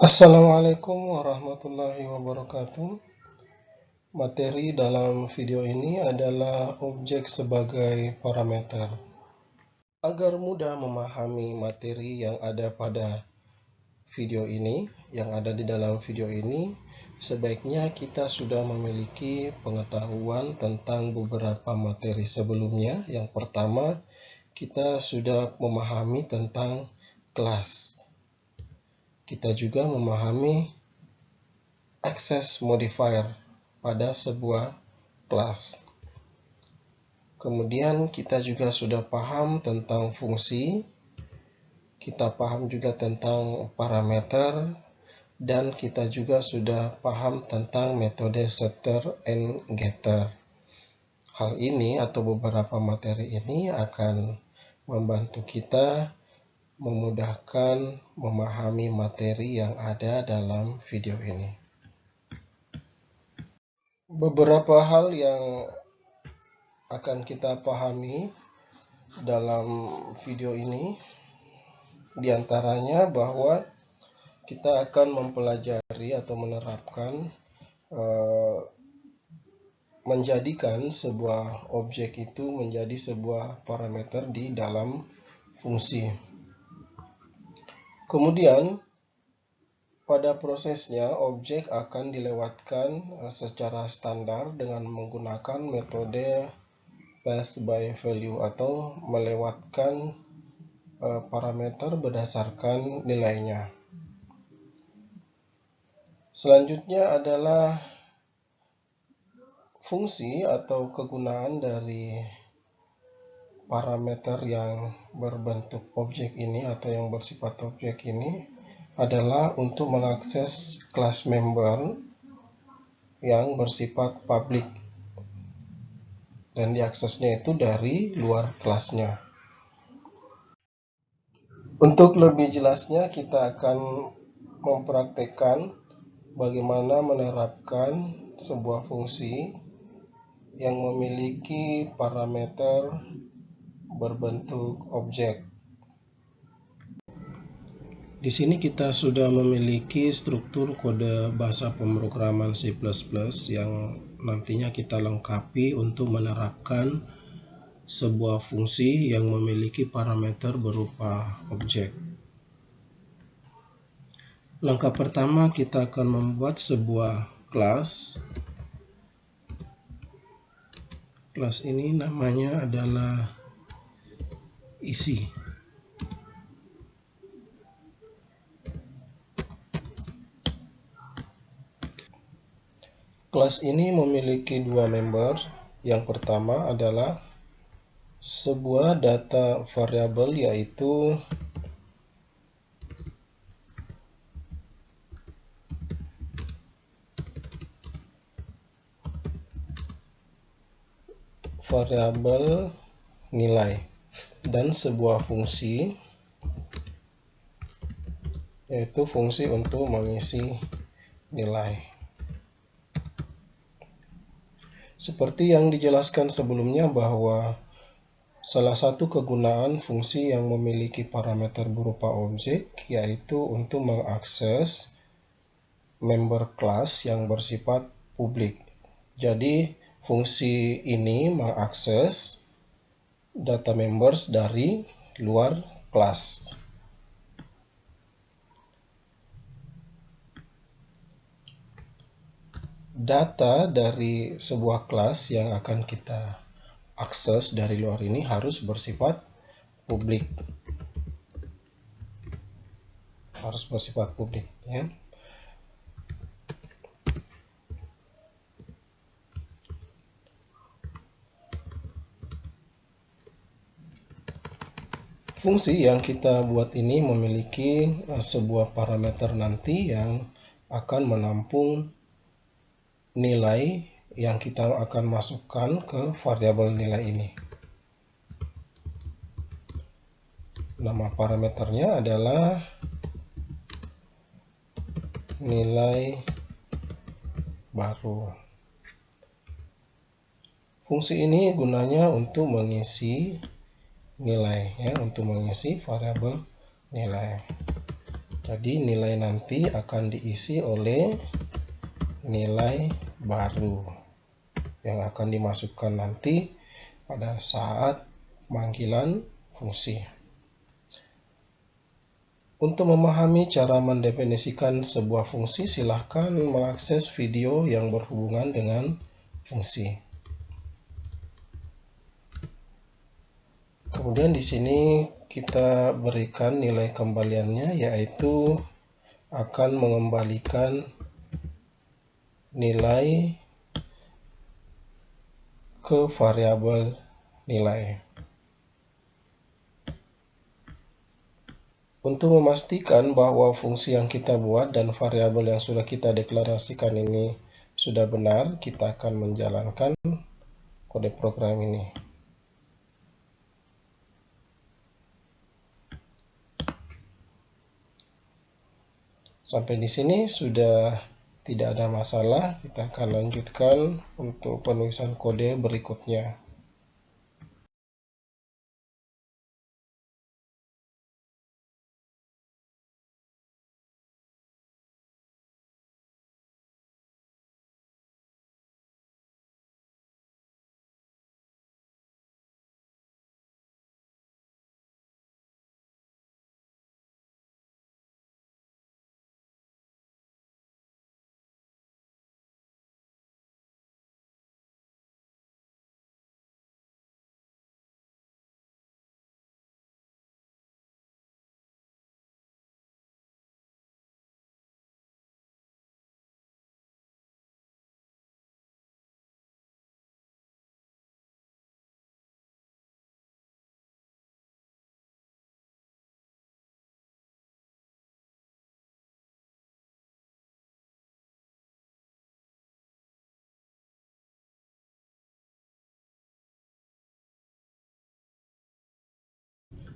Assalamualaikum warahmatullahi wabarakatuh. Materi dalam video ini adalah objek sebagai parameter. Agar mudah memahami materi yang ada pada video ini, yang ada di dalam video ini, sebaiknya kita sudah memiliki pengetahuan tentang beberapa materi sebelumnya. Yang pertama, kita sudah memahami tentang kelas. Kita juga memahami access modifier pada sebuah kelas. Kemudian kita juga sudah paham tentang fungsi, kita paham juga tentang parameter, dan kita juga sudah paham tentang metode setter and getter. Hal ini atau beberapa materi ini akan membantu kita memudahkan memahami materi yang ada dalam video ini. Beberapa hal yang akan kita pahami dalam video ini, diantaranya bahwa kita akan mempelajari atau menerapkan menjadikan sebuah objek itu menjadi sebuah parameter di dalam fungsi. Kemudian pada prosesnya, objek akan dilewatkan secara standar dengan menggunakan metode pass by value atau melewatkan parameter berdasarkan nilainya. Selanjutnya adalah fungsi atau kegunaan dari parameter yang berbentuk objek ini atau yang bersifat objek ini adalah untuk mengakses kelas member yang bersifat public dan diaksesnya itu dari luar kelasnya. Untuk lebih jelasnya kita akan mempraktekkan bagaimana menerapkan sebuah fungsi yang memiliki parameter berbentuk objek. Di sini kita sudah memiliki struktur kode bahasa pemrograman C++ yang nantinya kita lengkapi untuk menerapkan sebuah fungsi yang memiliki parameter berupa objek. Langkah pertama, kita akan membuat sebuah kelas. Kelas ini namanya adalah isi. Kelas ini memiliki dua member. Yang pertama adalah sebuah data variabel, yaitu variabel nilai, dan sebuah fungsi, yaitu fungsi untuk mengisi nilai. Seperti yang dijelaskan sebelumnya bahwa salah satu kegunaan fungsi yang memiliki parameter berupa objek yaitu untuk mengakses member kelas yang bersifat publik. Jadi fungsi ini mengakses data members dari luar kelas. Data dari sebuah kelas yang akan kita akses dari luar ini harus bersifat publik. Harus bersifat publik, ya. Fungsi yang kita buat ini memiliki sebuah parameter nanti yang akan menampung nilai yang kita akan masukkan ke variabel nilai ini. Nama parameternya adalah nilai baru. Fungsi ini gunanya untuk mengisi nilai, ya, untuk mengisi variabel nilai. Jadi nilai nanti akan diisi oleh nilai baru yang akan dimasukkan nanti pada saat panggilan fungsi. Untuk memahami cara mendefinisikan sebuah fungsi, silahkan mengakses video yang berhubungan dengan fungsi. Kemudian di sini kita berikan nilai kembaliannya, yaitu akan mengembalikan nilai ke variabel nilai. Untuk memastikan bahwa fungsi yang kita buat dan variabel yang sudah kita deklarasikan ini sudah benar, kita akan menjalankan kode program ini. Sampai di sini sudah tidak ada masalah, kita akan lanjutkan untuk penulisan kode berikutnya.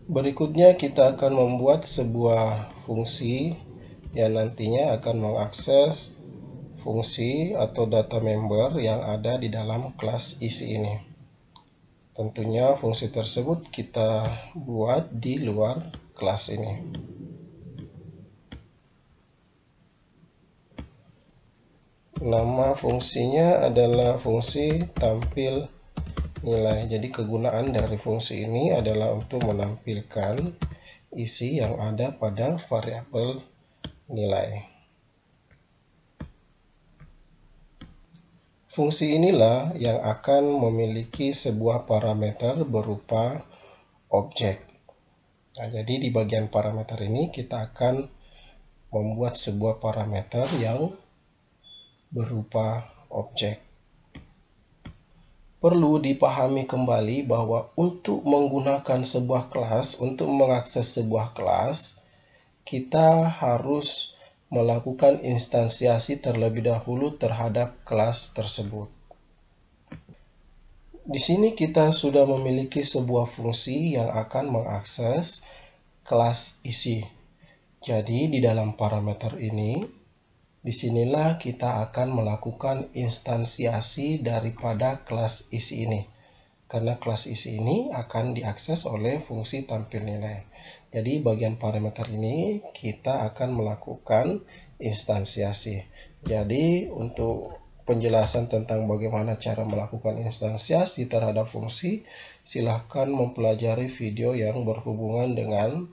Berikutnya kita akan membuat sebuah fungsi yang nantinya akan mengakses fungsi atau data member yang ada di dalam kelas isi ini. Tentunya fungsi tersebut kita buat di luar kelas ini. Nama fungsinya adalah fungsi tampil nilai. Jadi kegunaan dari fungsi ini adalah untuk menampilkan isi yang ada pada variabel nilai. Fungsi inilah yang akan memiliki sebuah parameter berupa objek. Nah, jadi di bagian parameter ini kita akan membuat sebuah parameter yang berupa objek. Perlu dipahami kembali bahwa untuk menggunakan sebuah kelas, untuk mengakses sebuah kelas, kita harus melakukan instansiasi terlebih dahulu terhadap kelas tersebut. Di sini kita sudah memiliki sebuah fungsi yang akan mengakses kelas isi. Jadi di dalam parameter ini, disinilah kita akan melakukan instansiasi daripada kelas isi ini. Karena kelas isi ini akan diakses oleh fungsi tampil nilai. Jadi bagian parameter ini kita akan melakukan instansiasi. Jadi untuk penjelasan tentang bagaimana cara melakukan instansiasi terhadap fungsi, silahkan mempelajari video yang berhubungan dengan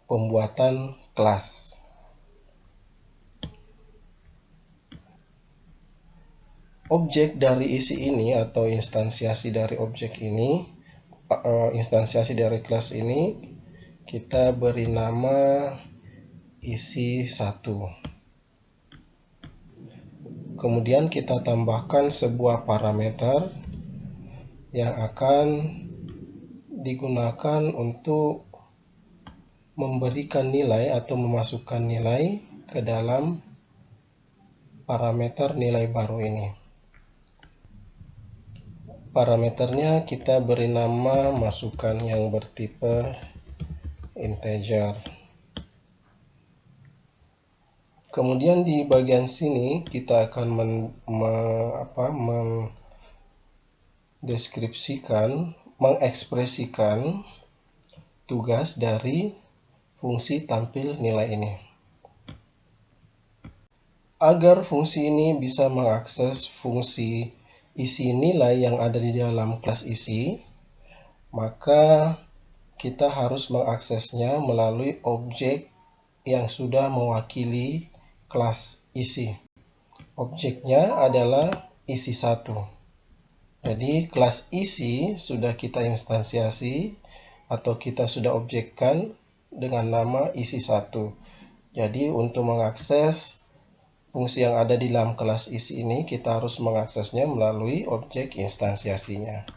pembuatan kelas. Objek dari isi ini atau instansiasi dari objek ini, instansiasi dari kelas ini, kita beri nama isi 1. Kemudian kita tambahkan sebuah parameter yang akan digunakan untuk memberikan nilai atau memasukkan nilai ke dalam parameter nilai baru ini. Parameternya kita beri nama masukan yang bertipe integer. Kemudian di bagian sini kita akan mengekspresikan tugas dari fungsi tampil nilai ini. Agar fungsi ini bisa mengakses fungsi isi nilai yang ada di dalam kelas isi, maka kita harus mengaksesnya melalui objek yang sudah mewakili kelas isi. Objeknya adalah isi 1. Jadi kelas isi sudah kita instansiasi atau kita sudah objekkan dengan nama isi 1. Jadi untuk mengakses fungsi yang ada di dalam kelas isi ini, kita harus mengaksesnya melalui objek instansiasinya.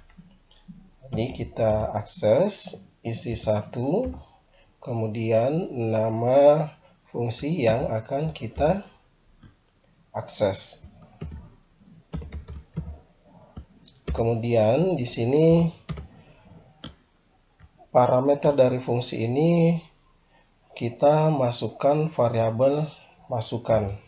Jadi kita akses isi 1, kemudian nama fungsi yang akan kita akses. Kemudian di sini parameter dari fungsi ini kita masukkan variabel masukan.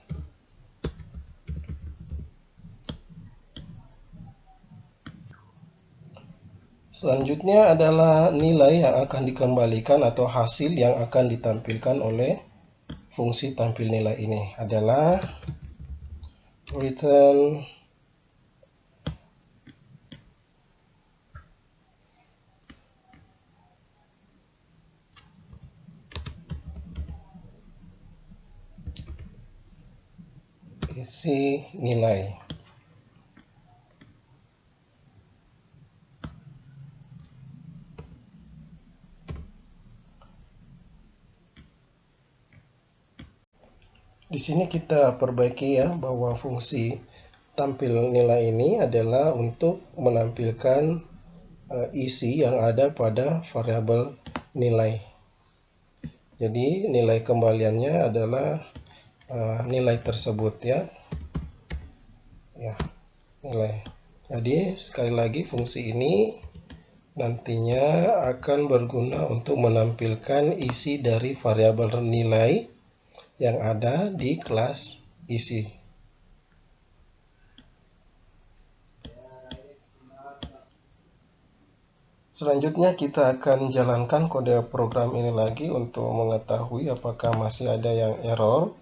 Selanjutnya adalah nilai yang akan dikembalikan atau hasil yang akan ditampilkan oleh fungsi tampil nilai ini adalah return isi nilai. Di sini kita perbaiki ya bahwa fungsi tampil nilai ini adalah untuk menampilkan isi yang ada pada variabel nilai. Jadi nilai kembaliannya adalah nilai tersebut ya. Nilai. Jadi sekali lagi fungsi ini nantinya akan berguna untuk menampilkan isi dari variabel nilai yang ada di kelas isi. Selanjutnya kita akan jalankan kode program ini lagi untuk mengetahui apakah masih ada yang error.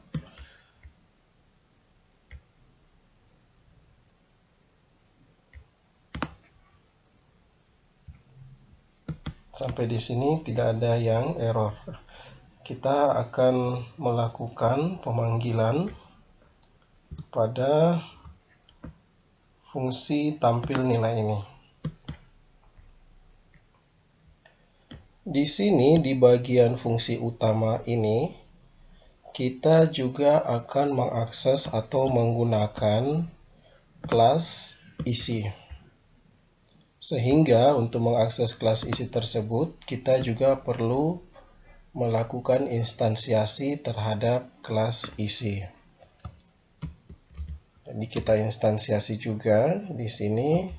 Sampai di sini tidak ada yang error. Kita akan melakukan pemanggilan pada fungsi tampil nilai ini. Di sini di bagian fungsi utama ini kita juga akan mengakses atau menggunakan kelas isi. Sehingga untuk mengakses kelas isi tersebut kita juga perlu melakukan instansiasi terhadap kelas isi. Jadi kita instansiasi juga di sini.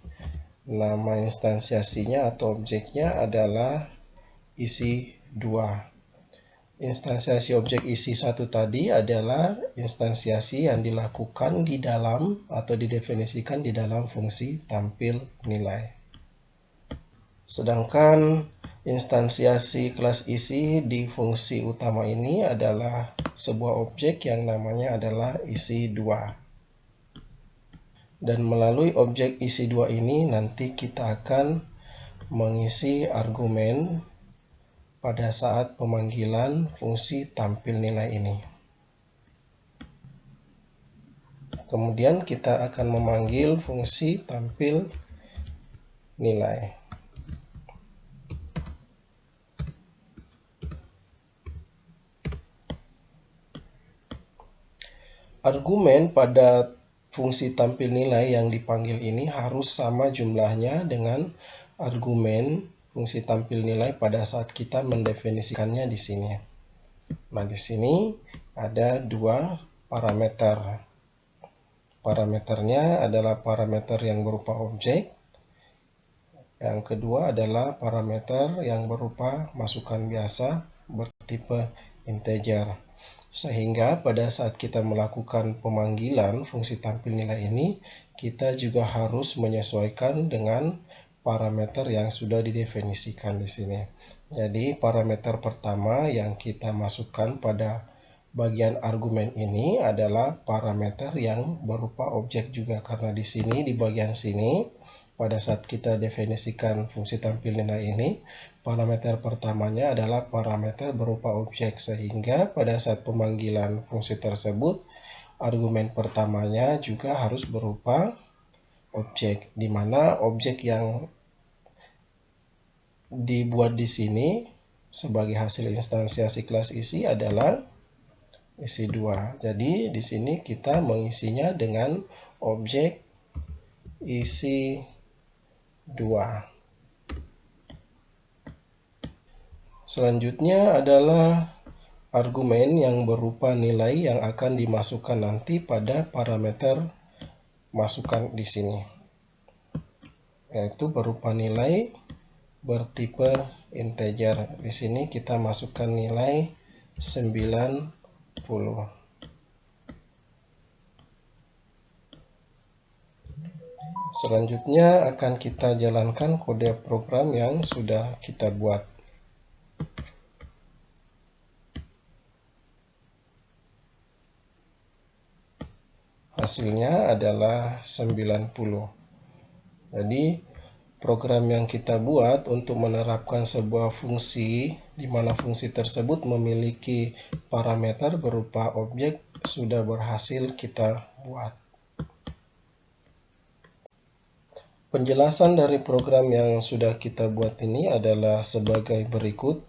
Nama instansiasinya atau objeknya adalah isi 2. Instansiasi objek isi 1 tadi adalah instansiasi yang dilakukan di dalam atau didefinisikan di dalam fungsi tampil nilai. Sedangkan instansiasi kelas isi di fungsi utama ini adalah sebuah objek yang namanya adalah isi 2. Dan melalui objek isi 2 ini nanti kita akan mengisi argumen pada saat pemanggilan fungsi tampil nilai ini. Kemudian kita akan memanggil fungsi tampil nilai. Argumen pada fungsi tampil nilai yang dipanggil ini harus sama jumlahnya dengan argumen fungsi tampil nilai pada saat kita mendefinisikannya di sini. Nah, di sini ada 2 parameter. Parameternya adalah parameter yang berupa objek. Yang kedua adalah parameter yang berupa masukan biasa bertipe integer. Sehingga pada saat kita melakukan pemanggilan fungsi tampil nilai ini, kita juga harus menyesuaikan dengan parameter yang sudah didefinisikan di sini. Jadi parameter pertama yang kita masukkan pada bagian argumen ini adalah parameter yang berupa objek juga, karena di sini di bagian sini pada saat kita definisikan fungsi tampil nilai ini, parameter pertamanya adalah parameter berupa objek, sehingga pada saat pemanggilan fungsi tersebut argumen pertamanya juga harus berupa objek, di mana objek yang dibuat di sini sebagai hasil instansiasi kelas isi adalah isi 2. Jadi di sini kita mengisinya dengan objek isi 2. Selanjutnya adalah argumen yang berupa nilai yang akan dimasukkan nanti pada parameter masukan di sini, yaitu berupa nilai bertipe integer. Di sini kita masukkan nilai 90. Selanjutnya akan kita jalankan kode program yang sudah kita buat. Hasilnya adalah 90. Jadi program yang kita buat untuk menerapkan sebuah fungsi di mana fungsi tersebut memiliki parameter berupa objek sudah berhasil kita buat. Penjelasan dari program yang sudah kita buat ini adalah sebagai berikut.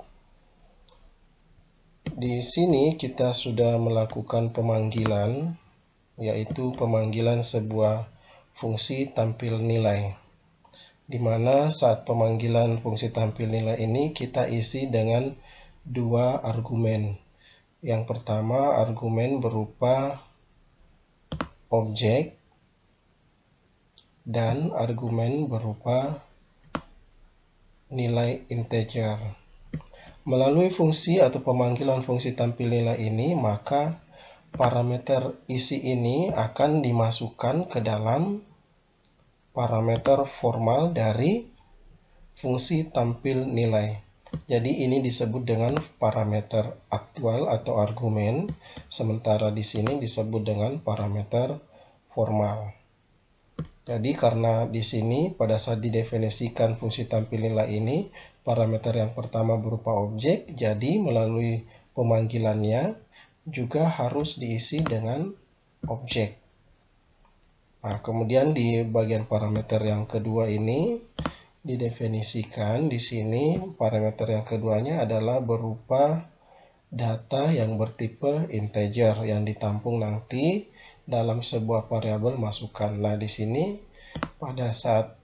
Di sini kita sudah melakukan pemanggilan, yaitu pemanggilan sebuah fungsi tampil nilai, di mana saat pemanggilan fungsi tampil nilai ini kita isi dengan dua argumen. Yang pertama argumen berupa objek dan argumen berupa nilai integer. Melalui fungsi atau pemanggilan fungsi tampil nilai ini, maka parameter isi ini akan dimasukkan ke dalam parameter formal dari fungsi tampil nilai. Jadi ini disebut dengan parameter aktual atau argumen, sementara di sini disebut dengan parameter formal. Jadi karena di sini pada saat didefinisikan fungsi tampil nilai ini, parameter yang pertama berupa objek, jadi melalui pemanggilannya juga harus diisi dengan objek. Nah, kemudian di bagian parameter yang kedua ini didefinisikan di sini parameter yang keduanya adalah berupa data yang bertipe integer yang ditampung nanti dalam sebuah variabel masukan. Nah, di sini pada saat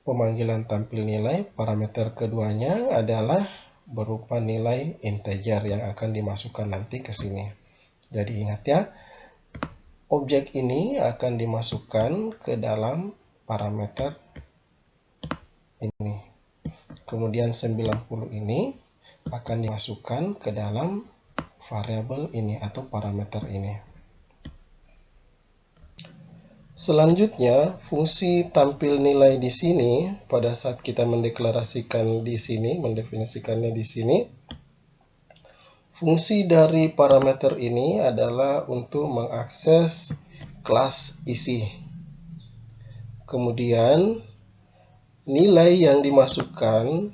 pemanggilan tampil nilai, parameter keduanya adalah berupa nilai integer yang akan dimasukkan nanti ke sini. Jadi ingat ya, objek ini akan dimasukkan ke dalam parameter ini. Kemudian 90 ini akan dimasukkan ke dalam variabel ini atau parameter ini. Selanjutnya, fungsi tampil nilai di sini pada saat kita mendeklarasikan di sini, mendefinisikannya di sini, fungsi dari parameter ini adalah untuk mengakses kelas isi. Kemudian, nilai yang dimasukkan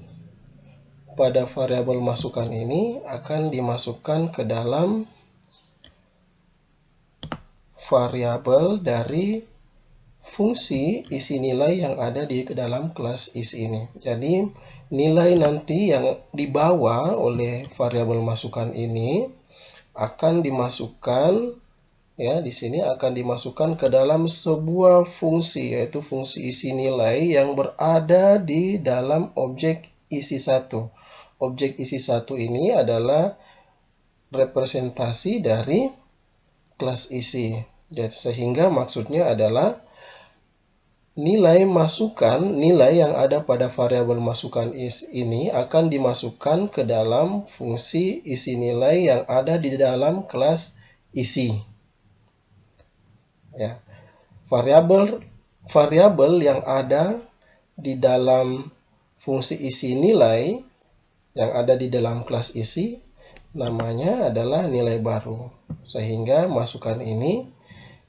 pada variabel masukan ini akan dimasukkan ke dalam variabel dari fungsi isi nilai yang ada di dalam kelas isi ini. Jadi nilai nanti yang dibawa oleh variabel masukan ini akan dimasukkan ya, di sini akan dimasukkan ke dalam sebuah fungsi, yaitu fungsi isi nilai yang berada di dalam objek isi 1. Objek isi 1 ini adalah representasi dari kelas isi. Jadi sehingga maksudnya adalah nilai masukan, nilai yang ada pada variabel masukan ini akan dimasukkan ke dalam fungsi isi nilai yang ada di dalam kelas isi. Ya. Variabel yang ada di dalam fungsi isi nilai yang ada di dalam kelas isi, namanya adalah nilai baru. Sehingga masukan ini,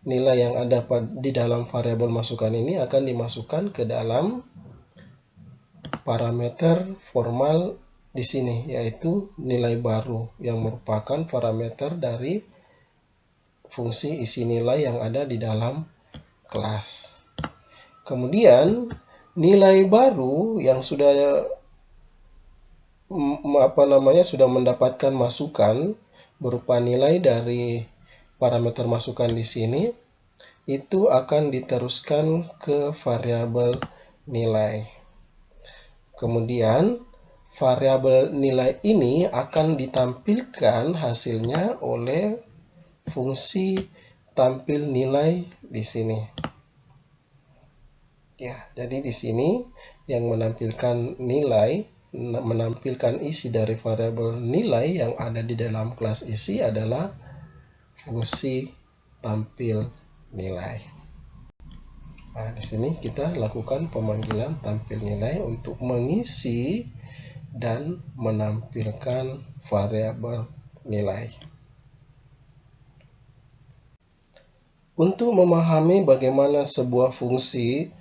nilai yang ada di dalam variabel masukan ini akan dimasukkan ke dalam parameter formal di sini, yaitu nilai baru yang merupakan parameter dari fungsi isi nilai yang ada di dalam kelas. Kemudian nilai baru yang sudah sudah mendapatkan masukan berupa nilai dari parameter masukan di sini, itu akan diteruskan ke variabel nilai. Kemudian variabel nilai ini akan ditampilkan hasilnya oleh fungsi tampil nilai di sini. Ya, jadi di sini yang menampilkan nilai, menampilkan isi dari variabel nilai yang ada di dalam kelas isi adalah fungsi tampil nilai. Nah, di sini kita lakukan pemanggilan tampil nilai untuk mengisi dan menampilkan variabel nilai. Untuk memahami bagaimana sebuah fungsi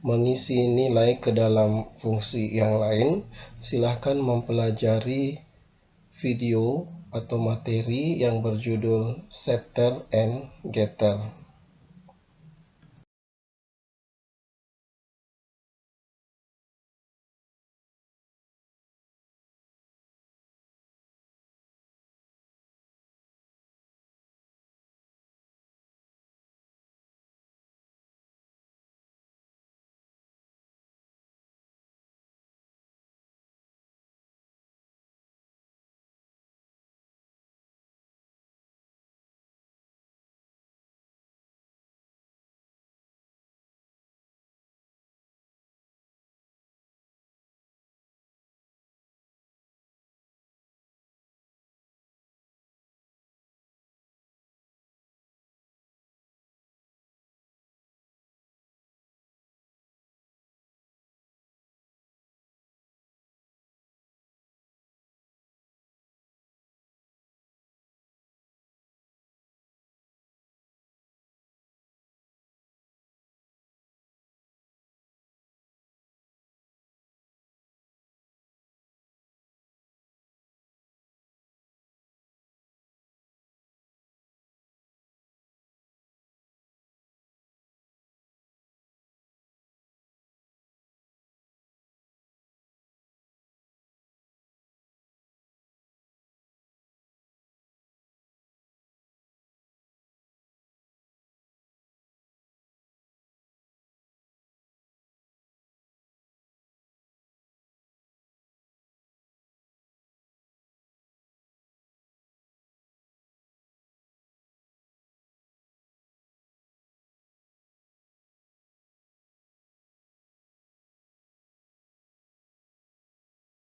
mengisi nilai ke dalam fungsi yang lain, silahkan mempelajari video atau materi yang berjudul Setter and Getter.